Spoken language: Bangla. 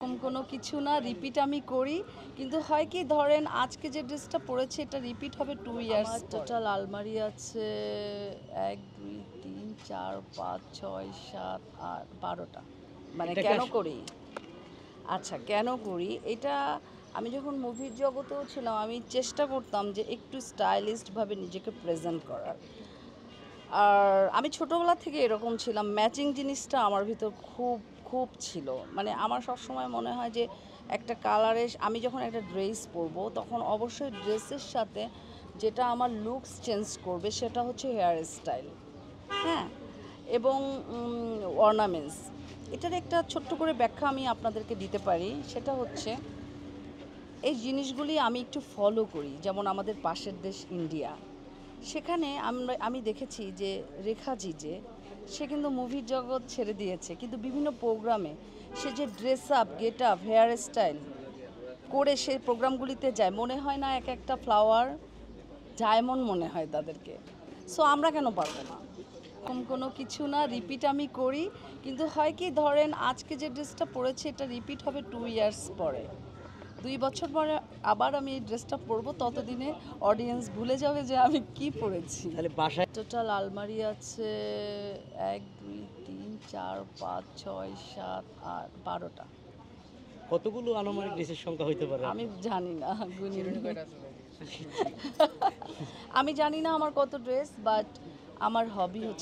এরকম কোনো কিছু না, রিপিট আমি করি। কিন্তু হয় কি ধরেন আজকে যে ড্রেসটা পরেছি এটা রিপিট হবে 2 ইয়ার্স পরে। টোটাল আলমারি আছে ১, ২, ৩, ৪, ৫, ৬, ৭, ৮, ১২টা। মানে এটা কি কেন করি? আচ্ছা কেন করি? এটা আমি যখন মুভির জগতেও ছিলাম আমি চেষ্টা করতাম যে একটু স্টাইলিশডভাবে নিজেকে প্রেজেন্ট করার। আর আমি ছোটোবেলা থেকে এরকম ছিলাম, ম্যাচিং জিনিসটা আমার ভিতর খুব খুব ছিল। মানে আমার সবসময় মনে হয় যে একটা কালারের আমি যখন একটা ড্রেস পরবো তখন অবশ্যই ড্রেসের সাথে যেটা আমার লুকস চেঞ্জ করবে সেটা হচ্ছে হেয়ার স্টাইল, হ্যাঁ, এবং অর্নামেন্টস। এটার একটা ছোট্ট করে ব্যাখ্যা আমি আপনাদেরকে দিতে পারি, সেটা হচ্ছে এই জিনিসগুলি আমি একটু ফলো করি। যেমন আমাদের পাশের দেশ ইন্ডিয়া, সেখানে আমি দেখেছি যে রেখাজি যে সে কিন্তু মুভির জগৎ ছেড়ে দিয়েছে, কিন্তু বিভিন্ন প্রোগ্রামে সে যে dress up, get up, hair style করে সে প্রোগ্রামগুলিতে যায়, মনে হয় না এক একটা ফ্লাওয়ার ডায়মন্ড মনে হয় তাদেরকে। সো আমরা কেন পারবো না? এরকম কোনো কিছু না, রিপিট আমি করি। কিন্তু হয় কি ধরেন আজকে যে ড্রেসটা পরেছি এটা রিপিট হবে 2 ইয়ার্স পরে। 2 বছর পরে আবার আমি এই ড্রেসটা পরবো, ততদিনে অডিয়েন্স ভুলে যাবে যে আমি কি পরেছি। তাহলে বাসায় টোটাল আলমারি আছে ১, ২, ৩, ৪, ৫, ৬, ৭, ৮, ১২টা। কতগুলো আনুমানিক ড্রেসের সংখ্যা হইতে পারে আমি আপনার? জানি না, গুনিনি। আমি জানি না আমার কত ড্রেস, বাট আমার হবি হচ্ছে